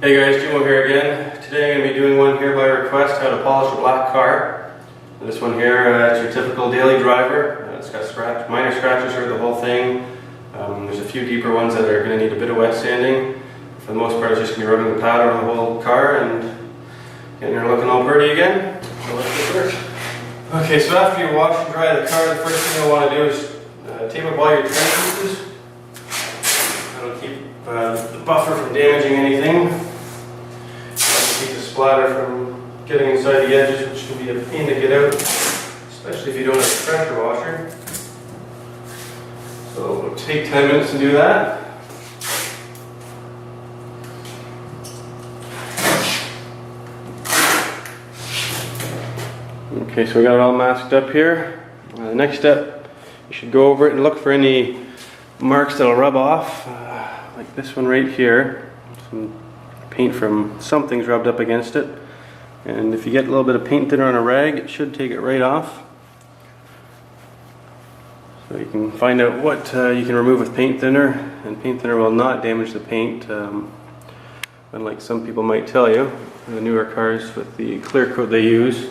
Hey guys, Jimbo here again. Today I'm going to be doing one here by request, how to polish a black car. This one here, it's your typical daily driver. It's got minor scratches over the whole thing. There's a few deeper ones that are going to need a bit of wet sanding. For the most part, it's just going to be rubbing the pad over the whole car and getting her looking all pretty again. So let's get started. Okay, so after you wash and dry the car, the first thing you'll want to do is tape up all your trim pieces. That'll keep the buffer from damaging anything. Keep the splatter from getting inside the edges, which can be a pain to get out, especially if you don't have a pressure washer. So it'll take 10 minutes to do that. Okay, so we got it all masked up here. The next step, you should go over it and look for any marks that'll rub off, like this one right here. Some paint from something's rubbed up against it. And if you get a little bit of paint thinner on a rag, it should take it right off. So you can find out what you can remove with paint thinner, and paint thinner will not damage the paint, unlike some people might tell you. The newer cars with the clear coat they use,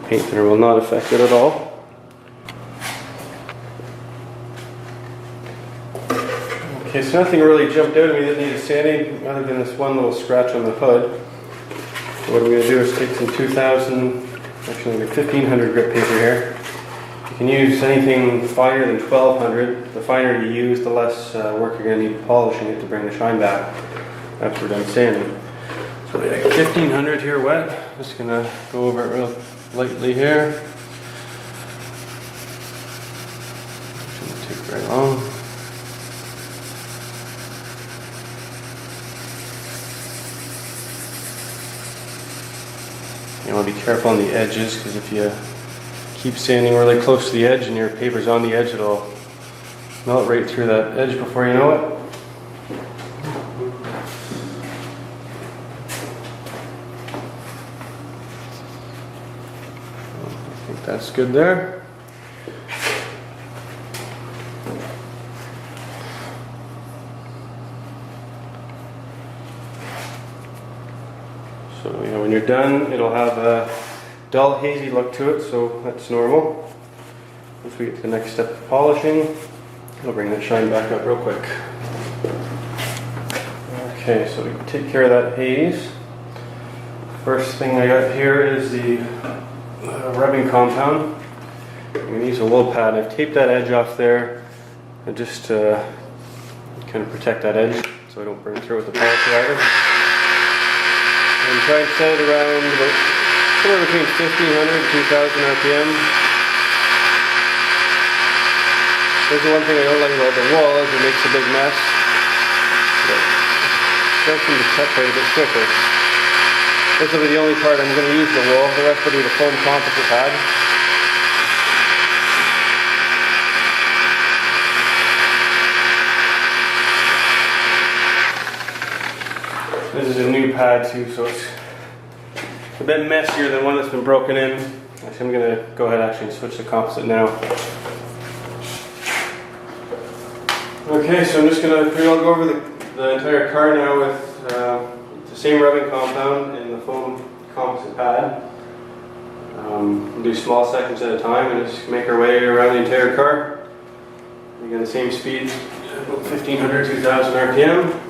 paint thinner will not affect it at all. Okay, so nothing really jumped out at me that needed sanding other than this one little scratch on the hood. So what I'm going to do is take some 1500 grit paper here. You can use anything finer than 1200. The finer you use, the less work you're going to need polishing it to bring the shine back after we're done sanding. So we got 1500 here wet. Just going to go over it real lightly here. Shouldn't take very long. You want to be careful on the edges, because if you keep sanding really close to the edge and your paper's on the edge, it'll melt right through that edge before you know it. I think that's good there. So when you're done, it'll have a dull, hazy look to it, so that's normal. Once we get to the next step of polishing, I'll bring that shine back up real quick. Okay, so we take care of that haze. First thing I got here is the rubbing compound. I'm going to use a wool pad. I've taped that edge off there, and just to kind of protect that edge so I don't burn through it with the polisher either. And try and set it around about somewhere between 1500 and 2000 RPM. There's the one thing I don't like about the wool is it makes a big mess. But it does seem to cut quite a bit quicker. This will be the only part I'm going to use the wool. The rest will be the foam composite pad. This is a new pad too, so it's a bit messier than one that's been broken in. Actually, I'm going to go ahead and switch to composite now. Okay, so I'm just going to pretty well go over the entire car now with the same rubbing compound and the foam composite pad. We'll do small sections at a time and just make our way around the entire car. Again, the same speed, about 1500, 2000 RPM.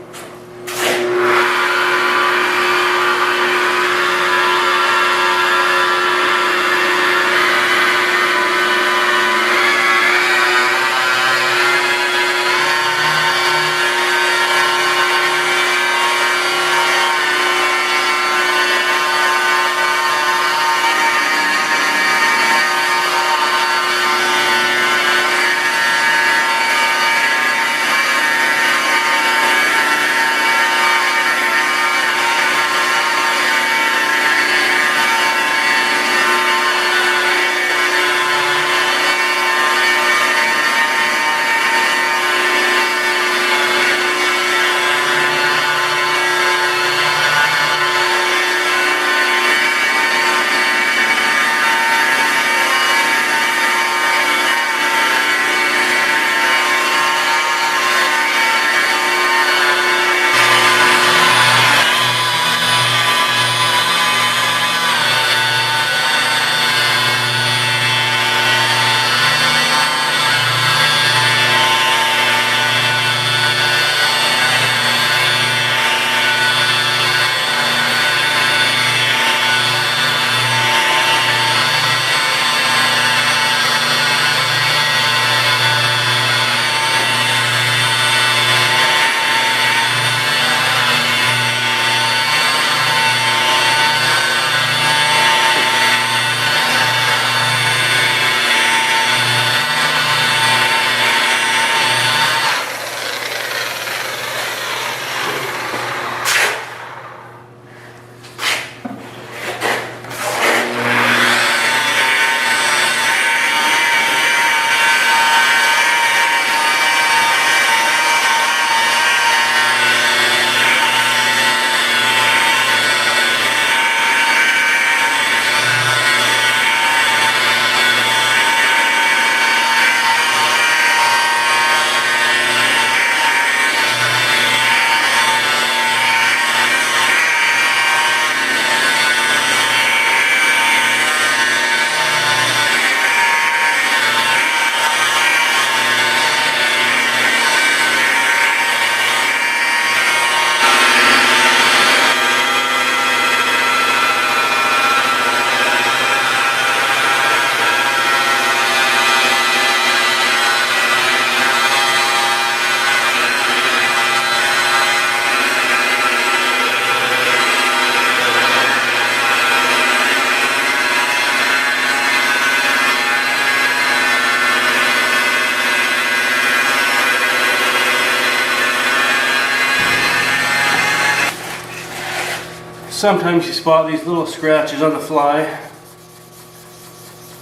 Sometimes you spot these little scratches on the fly.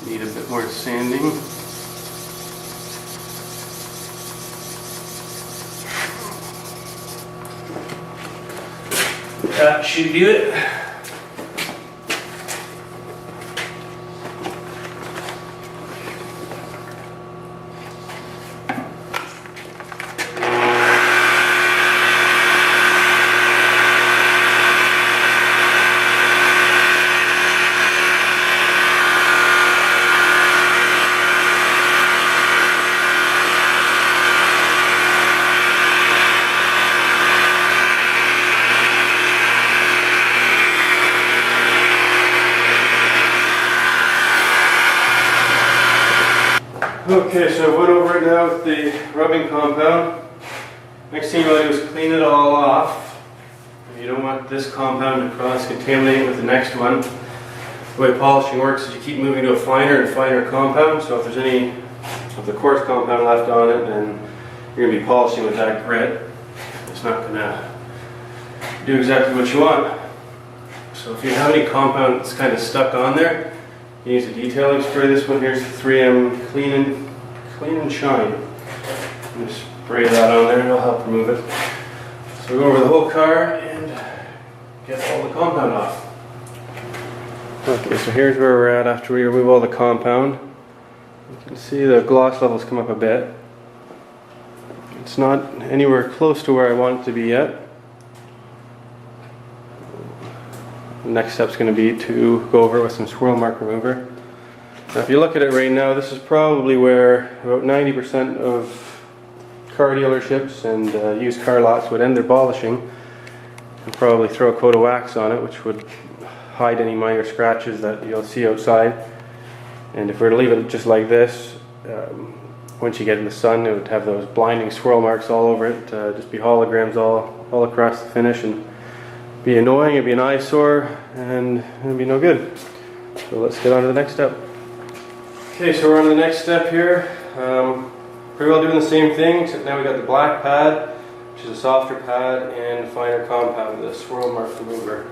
Need a bit more sanding. That should do it. Okay, so I went over it now with the rubbing compound. Next thing you want to do is clean it all off. You don't want this compound to cross-contaminate with the next one. The way polishing works is you keep moving to a finer and finer compound, so if there's any of the coarse compound left on it, then you're going to be polishing with that grit. It's not going to do exactly what you want. So if you have any compound that's kind of stuck on there, you use a detailing spray. This one here is 3M Clean and Shine. Just spray that on there and it'll help remove it. So we go over the whole car and get all the compound off. Okay, so here's where we're at after we remove all the compound. You can see the gloss levels come up a bit. It's not anywhere close to where I want it to be yet. The next step's going to be to go over it with some swirl mark remover. Now if you look at it right now, this is probably where about 90% of car dealerships and used car lots would end their polishing and probably throw a coat of wax on it, which would hide any minor scratches that you'll see outside. And if we were to leave it just like this, once you get in the sun, it would have those blinding swirl marks all over it, just be holograms all across the finish, and be annoying, it'd be an eyesore, and it'd be no good. So let's get on to the next step. Okay, so we're on the next step here. Pretty well doing the same thing, except now we got the black pad, which is a softer pad, and finer compound, the swirl mark remover.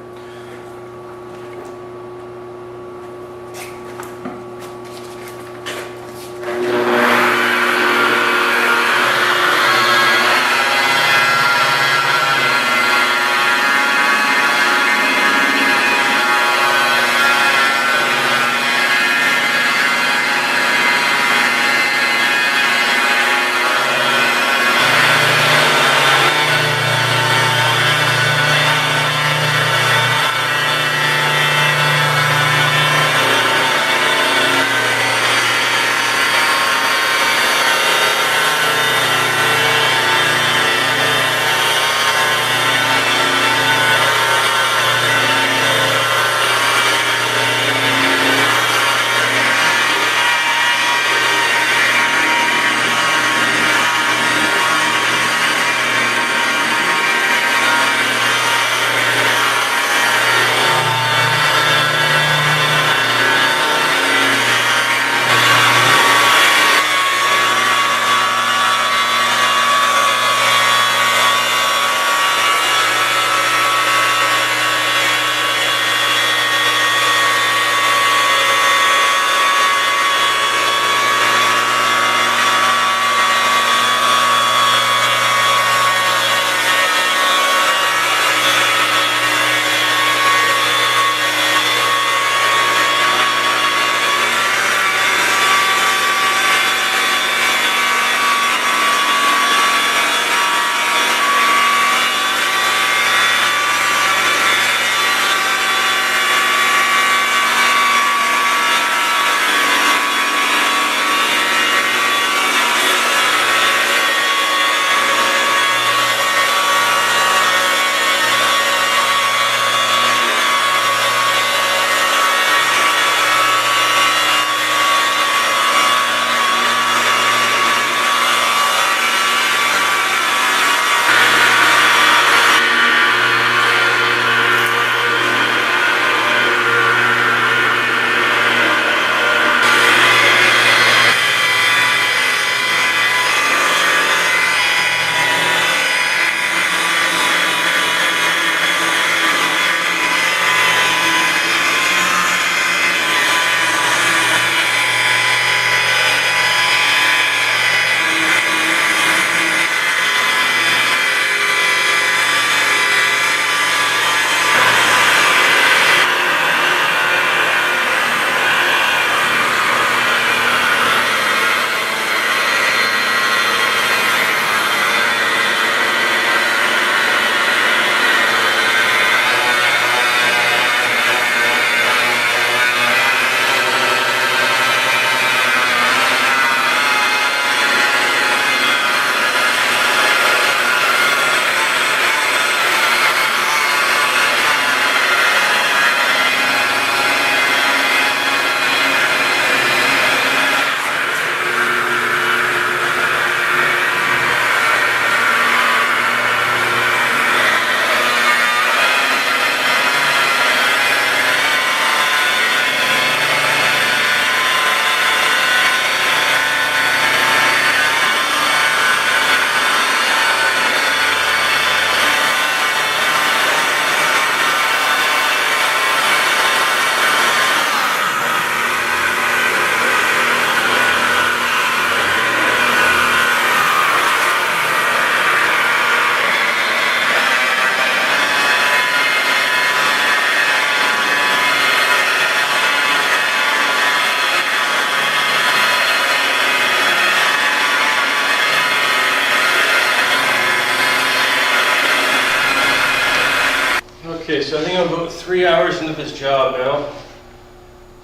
Okay, so I think I'm about 3 hours into this job now.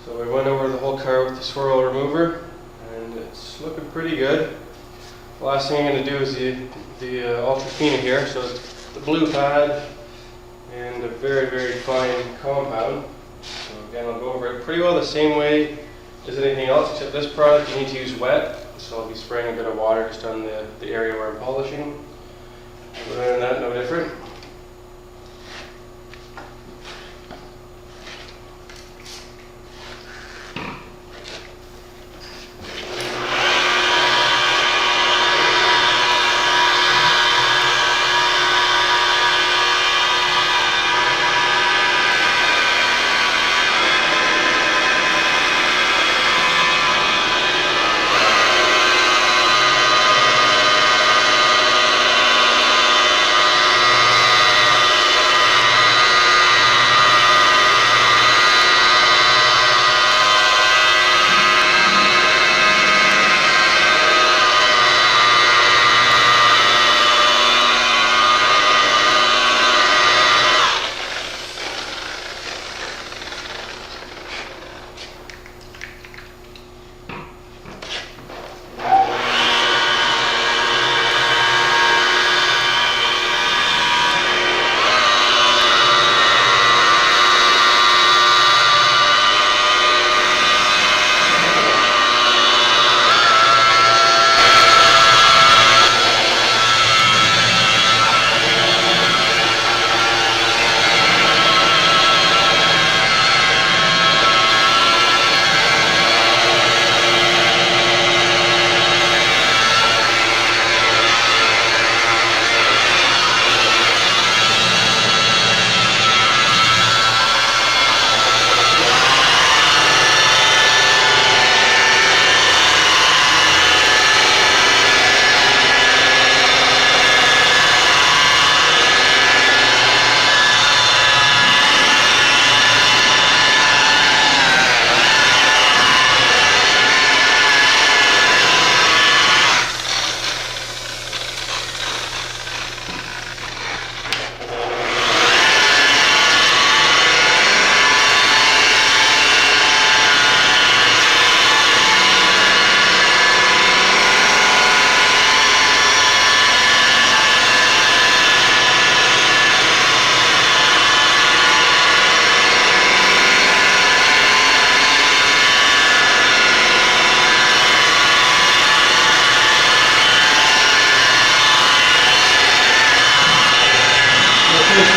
So I went over the whole car with the swirl remover, and it's looking pretty good. The last thing I'm going to do is the ultra fina here. So it's the blue pad and a very, very fine compound. So again, I'll go over it pretty well the same way as anything else, except this product you need to use wet. So I'll be spraying a bit of water just on the area where I'm polishing. Other than that, no different.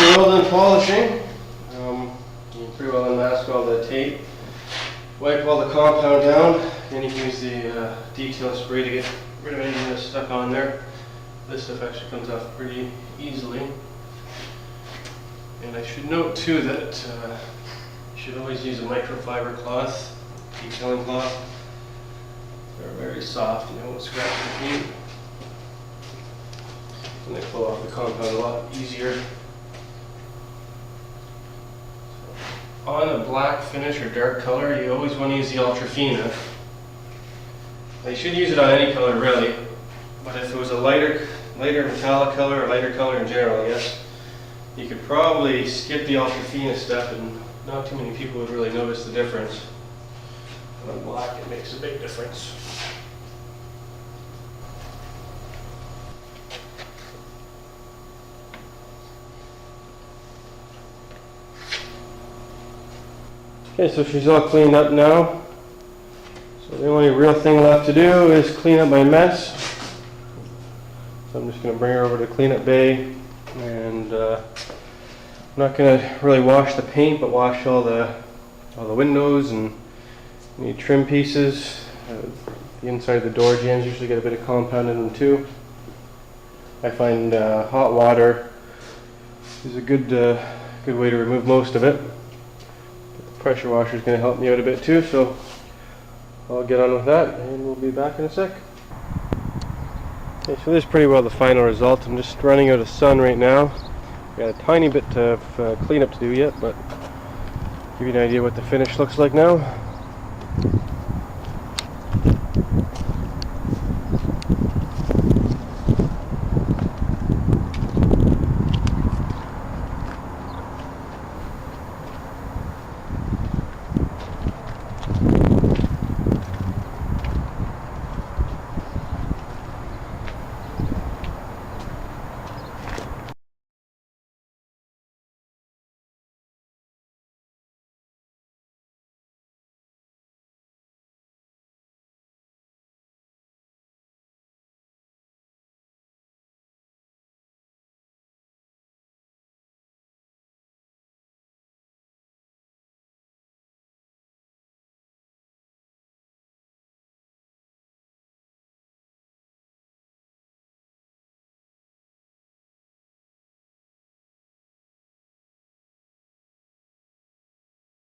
We're well done polishing. You can pretty well unmask all the tape. Wipe all the compound down. Then you can use the detail spray to get rid of anything that's stuck on there. This stuff actually comes off pretty easily. And I should note too that you should always use a microfiber cloth, detailing cloth. They're very soft and they won't scratch your paint. And they pull off the compound a lot easier. On a black finish or dark color, you always want to use the ultra fina. Now you should use it on any color really, but if it was a lighter metallic color or lighter color in general, I guess, you could probably skip the ultra fina step and not too many people would really notice the difference. But on black it makes a big difference. Okay, so she's all cleaned up now. So the only real thing left to do is clean up my mess. So I'm just going to bring her over to the cleanup bay, and I'm not going to really wash the paint, but wash all the windows and any trim pieces. The inside of the door jambs usually get a bit of compound in them too. I find hot water is a good way to remove most of it. Pressure washer is going to help me out a bit too, so I'll get on with that and we'll be back in a sec. Okay, so this is pretty well the final result. I'm just running out of sun right now. Got a tiny bit of cleanup to do yet, but give you an idea what the finish looks like now.